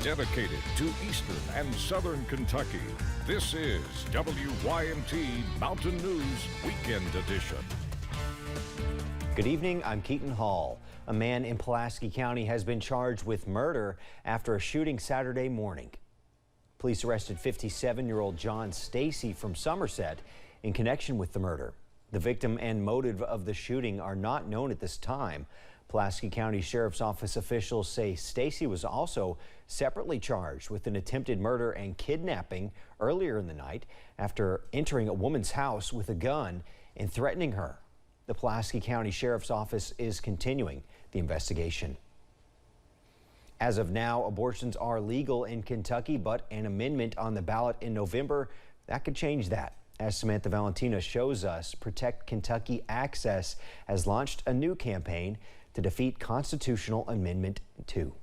dedicated to eastern and southern Kentucky. This is WYMT Mountain News Weekend Edition. Good evening, I'm Keaton Hall. A man in Pulaski County has been charged with murder after a shooting Saturday morning. Police arrested 57-year-old John Stacy from Somerset in connection with the murder. The victim and motive of the shooting are not known at this time. Pulaski County Sheriff's Office officials say Stacy was also separately charged with an attempted murder and kidnapping earlier in the night after entering a woman's house with a gun and threatening her. The Pulaski County Sheriff's Office is continuing the investigation. As of now, abortions are legal in Kentucky, but an amendment on the ballot in November that could change that. As Samantha Valentina shows us, Protect Kentucky Access has launched a new campaign to defeat Constitutional Amendment 2.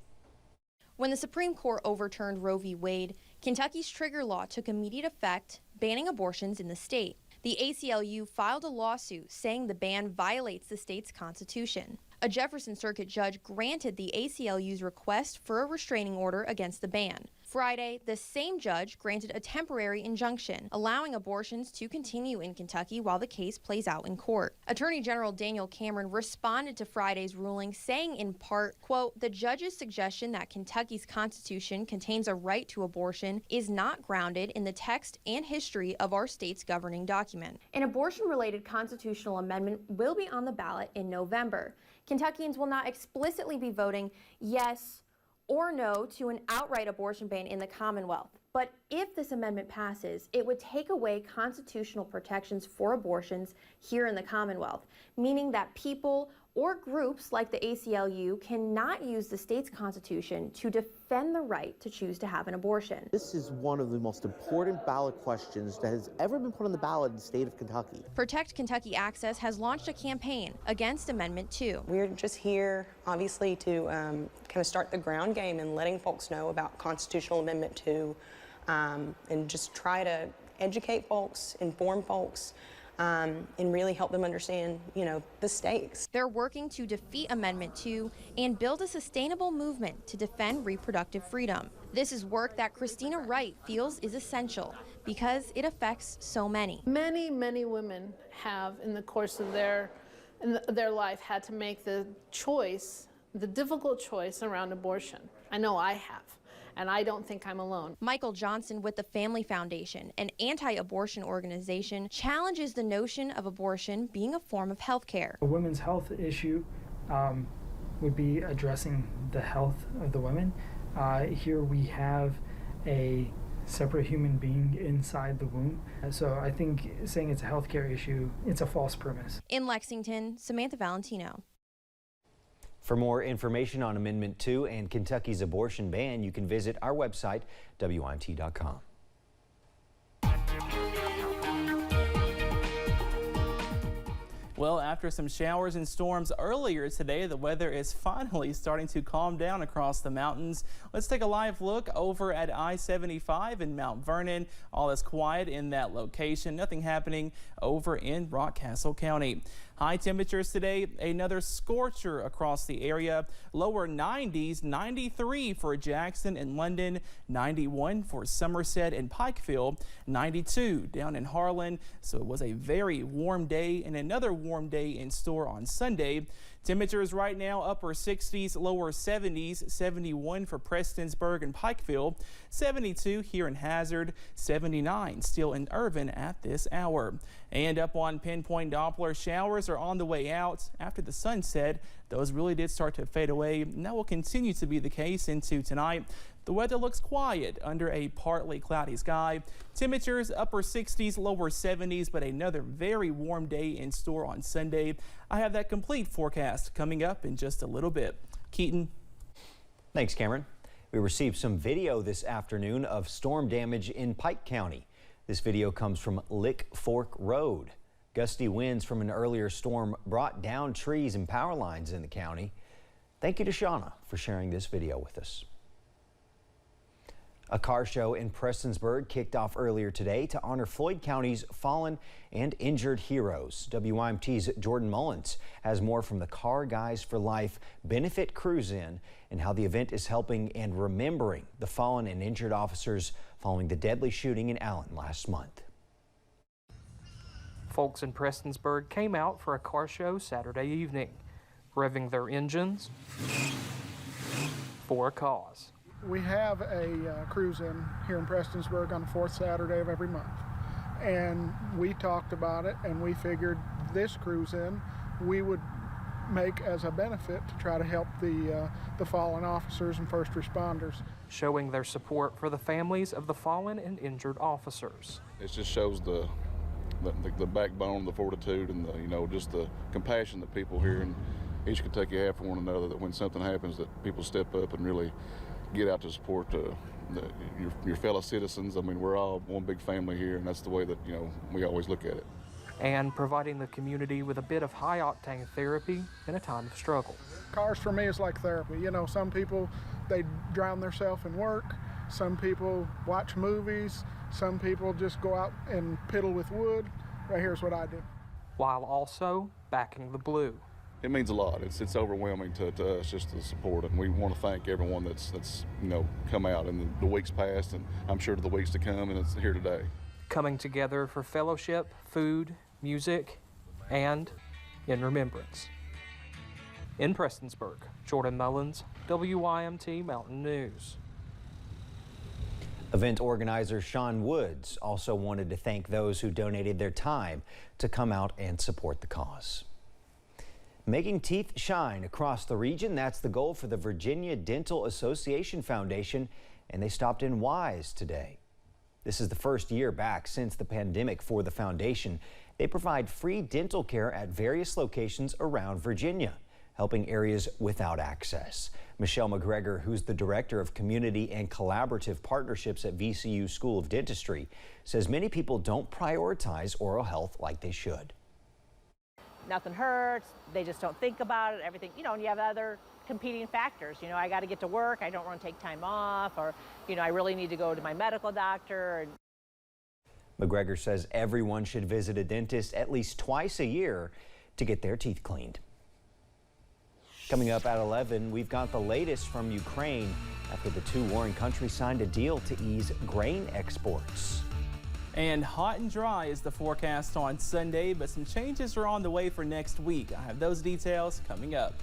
When the Supreme Court overturned Roe v. Wade, Kentucky's trigger law took immediate effect, banning abortions in the state. The ACLU filed a lawsuit saying the ban violates the state's constitution. A Jefferson Circuit judge granted the ACLU's request for a restraining order against the ban. Friday, the same judge granted a temporary injunction, allowing abortions to continue in Kentucky while the case plays out in court. Attorney General Daniel Cameron responded to Friday's ruling, saying in part, quote, "The judge's suggestion that Kentucky's constitution contains a right to abortion is not grounded in the text and history of our state's governing document." An abortion-related constitutional amendment will be on the ballot in November. Kentuckians will not explicitly be voting yes or no to an outright abortion ban in the Commonwealth. But if this amendment passes, it would take away constitutional protections for abortions here in the Commonwealth, meaning that people or groups like the ACLU cannot use the state's constitution to defend the right to choose to have an abortion. This is one of the most important ballot questions that has ever been put on the ballot in the state of Kentucky. Protect Kentucky Access has launched a campaign against Amendment 2. We're just here, obviously, to kind of start the ground game and letting folks know about Constitutional Amendment 2 and just try to educate folks, inform folks, and really help them understand, the stakes. They're working to defeat Amendment 2 and build a sustainable movement to defend reproductive freedom. This is work that Christina Wright feels is essential because it affects so many. Many women have, in the course of their life, had to make the difficult choice around abortion. I know I have. And I don't think I'm alone. Michael Johnson with the Family Foundation, an anti-abortion organization, challenges the notion of abortion being a form of health care. A women's health issue would be addressing the health of the women. Here we have a separate human being inside the womb. So I think saying it's a healthcare issue, it's a false premise. In Lexington, Samantha Valentino. For more information on Amendment 2 and Kentucky's abortion ban, you can visit our website, WYMT.com. Well, after some showers and storms earlier today, the weather is finally starting to calm down across the mountains. Let's take a live look over at I-75 in Mount Vernon. All is quiet in that location. Nothing happening over in Rockcastle County. High temperatures today, another scorcher across the area. Lower 90s, 93 for Jackson and London, 91 for Somerset and Pikeville, 92 down in Harlan. So it was a very warm day and another warm day in store on Sunday. Temperatures right now upper 60s, lower 70s, 71 for Prestonsburg and Pikeville, 72 here in Hazard, 79 still in Irvin at this hour. And up on Pinpoint Doppler, showers are on the way out. After the sunset, those really did start to fade away, and that will continue to be the case into tonight. The weather looks quiet under a partly cloudy sky. Temperatures upper 60s, lower 70s, but another very warm day in store on Sunday. I have that complete forecast coming up in just a little bit. Keaton. Thanks, Cameron. We received some video this afternoon of storm damage in Pike County. This video comes from Lick Fork Road. Gusty winds from an earlier storm brought down trees and power lines in the county. Thank you to Shauna for sharing this video with us. A car show in Prestonsburg kicked off earlier today to honor Floyd County's fallen and injured heroes. WYMT's Jordan Mullins has more from the Car Guys for Life benefit cruise-in and how the event is helping and remembering the fallen and injured officers following the deadly shooting in Allen last month. Folks in Prestonsburg came out for a car show Saturday evening, revving their engines for a cause. We have a cruise-in here in Prestonsburg on the fourth Saturday of every month, and we talked about it, and we figured this cruise-in we would make as a benefit to try to help the fallen officers and first responders, showing their support for the families of the fallen and injured officers. It just shows the backbone, the fortitude, and just the compassion that people here in East Kentucky have for one another. That when something happens, that people step up and really get out to support your fellow citizens. I mean, we're all one big family here, and that's the way that we always look at it. And providing the community with a bit of high-octane therapy in a time of struggle. Cars for me is like therapy. Some people, they drown themselves in work. Some people watch movies. Some people just go out and piddle with wood. Right here's what I do. While also backing the blue. It means a lot. It's overwhelming to us, just the support, and we want to thank everyone that's come out in the weeks past, and I'm sure to the weeks to come, and it's here today. Coming together for fellowship, food, music, and in remembrance. In Prestonsburg, Jordan Mullins, WYMT Mountain News. Event organizer Sean Woods also wanted to thank those who donated their time to come out and support the cause. Making teeth shine across the region, that's the goal for the Virginia Dental Association Foundation, and they stopped in Wise today. This is the first year back since the pandemic for the foundation. They provide free dental care at various locations around Virginia, helping areas without access. Michelle McGregor, who's the Director of Community and Collaborative Partnerships at VCU School of Dentistry, says many people don't prioritize oral health like they should. Nothing hurts, they just don't think about it, everything, and you have other competing factors. I got to get to work, I don't want to take time off, or, I really need to go to my medical doctor. McGregor says everyone should visit a dentist at least twice a year to get their teeth cleaned. Coming up at 11, we've got the latest from Ukraine after the two warring countries signed a deal to ease grain exports. And hot and dry is the forecast on Sunday, but some changes are on the way for next week. I have those details coming up.